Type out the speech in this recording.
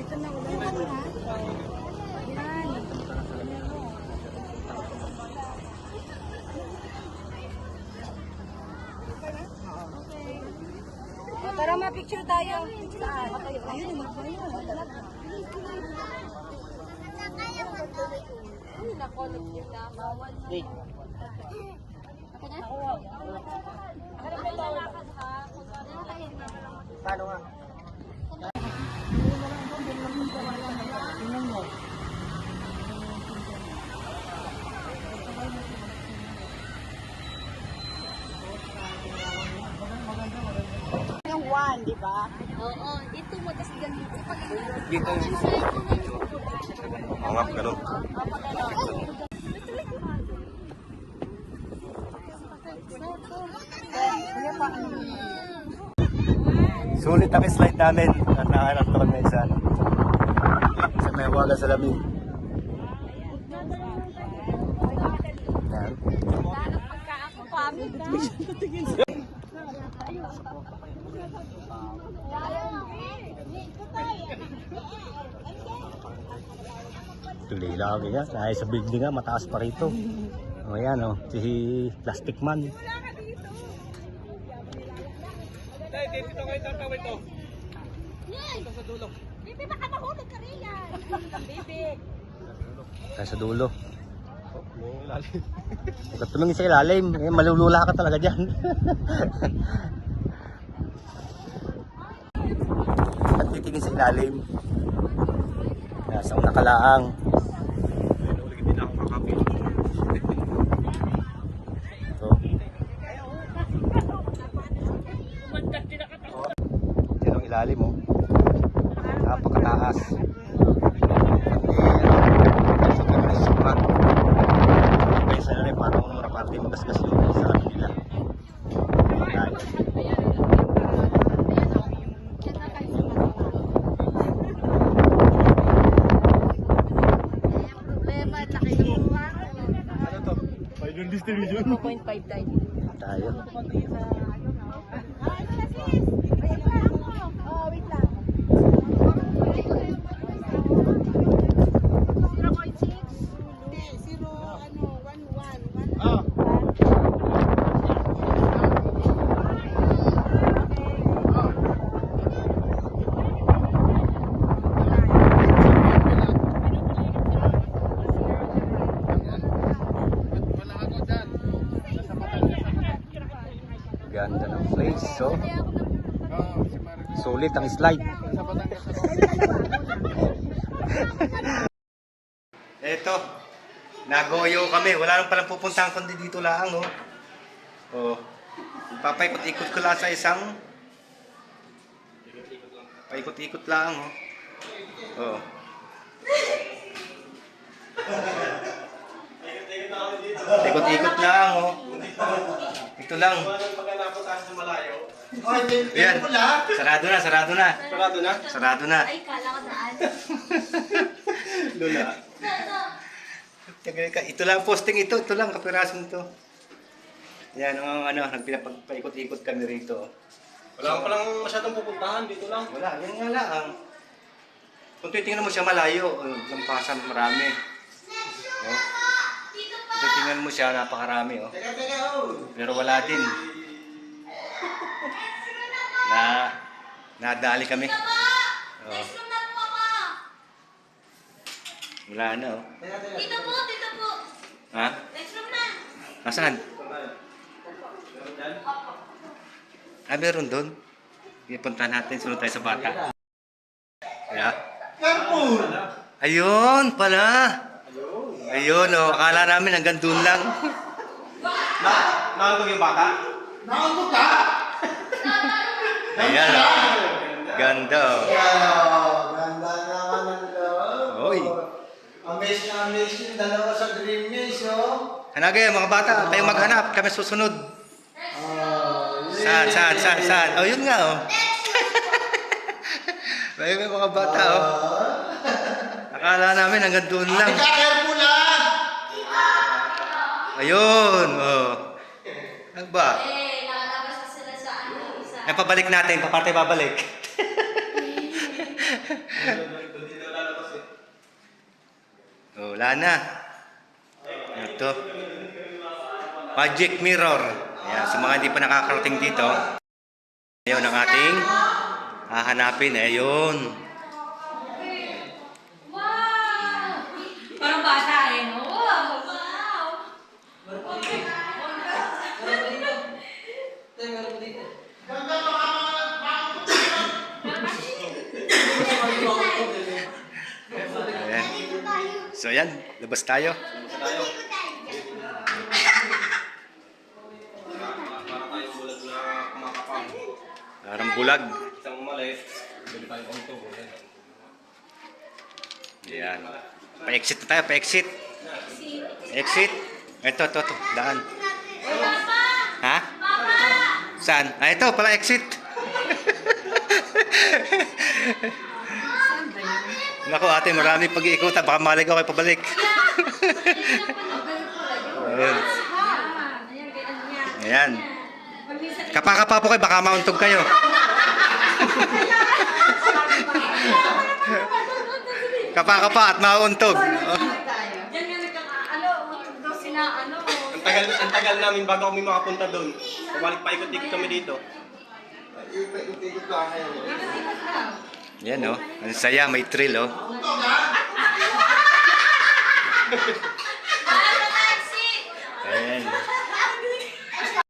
Ito na ulan na. Yan. Para ma-picture tayo. Ayun, magbayo. Ay, nakolog yung namawan. Hey. Paano nga? Yung one, di ba? Oo, ito mo, tapos ganito. Pag Dito yung mga ganun. Sulit ang slide namin at nakaharap ko kami sa may waga sa lamig. Yan. pagka ako pamit na. Tuloy lagi nga. Dahil sa building nga, mataas pa rito. O yan o, si Plastic Man. Dito kayo tatawid to. Ito sa dulo. Bibi, baka mahulog ka rin yan. Bibi. Tayo sa dulo. Huwag ka tumingin sa ilalim. Eh, malulula ka talaga dyan. At titingin sa ilalim. Nasa una kalaang. Ito. Yan ang ilalim mo. Napakataas. Kaysa na rin parang mga parte magasgas yung sa nila. Problema, laki ng buwa. Ano to? Final distribution. 2.5 tayo. Tayo. Oh, wait lang. 0.6. Ah. Ganda ng place. So, sulit ang slide. Eto, nagoyo kami. Wala nang palang pupuntahan kundi dito lang, oh. Oh. Papaikot-ikot ko lang sa isang paikot-ikot lang, oh. Oh. Ikot-ikot lang, oh. Ito lang. Yan. Sarado na, sarado na. Sarado na? Sarado na. Ay, kala ko saan. Lula. Ito lang posting ito lang kapirasong ito. Yan ang nagpinapaikot-ikot kami rito. Wala ka palang masyadong pupuntahan. Dito lang. Wala, yan nga lang. Kung titingnan mo siya malayo, lampasan marami. Oh. Kung titingnan mo siya, napakarami. Oh. Pero wala din. Nadali kami. Oh. Wala na, oh. Dito po, dito po. Ha? Next room na. Nasaan? Meron doon. Ipuntahan natin, sunod tayo sa bata. Yeah. Ayun pala. Ayun, oh. Akala namin hanggang doon lang. Nakagod yung bata? Nakakot ka? Ayan, oh. Ganda, oh. Ganda naman ng loob. Oy. Amaze na amaze yung dalawa sa Dream Maze, oh. Hanagay, mga bata, tayo maghanap. Kami susunod. Saan? Oh, yun nga, oh. May mga bata, oh. Akala namin hanggang doon lang. Careful lang! Ayun, oh. Ano ba? Nakalabas na sila sa isa. Pabalik natin, paparte babalik. Wala na. Ito. Magic mirror. Ayan, sa mga hindi pa nakakarating dito, ayun ang ating hahanapin. Ayun. Parang bata eh, no? Wow! Ayan. So yan, labas tayo. Tayo. Para tayong bulag na kumakapang. Parang bulag. Isang maliit. Bili tayo kung ito. Ayan. Pa-exit na tayo, pa-exit. Exit. Ito, daan. Ha? Saan? Ah, ito, pala exit. Naku ate, marami pag-iikutan. Baka maligaw kayo pabalik. Ayan. Ayan. Kapaka-pa po kayo, baka mauntog kayo. Kapaka-pa at mauntog. Diyan nga nagkakaano, daw sina ano. Ang tagal namin bago kami makapunta doon. Pabalik pa ikot-ikot kami dito. Ikot-ikot ka kayo. Yan oh, ang saya, may thrill oh. Ayan.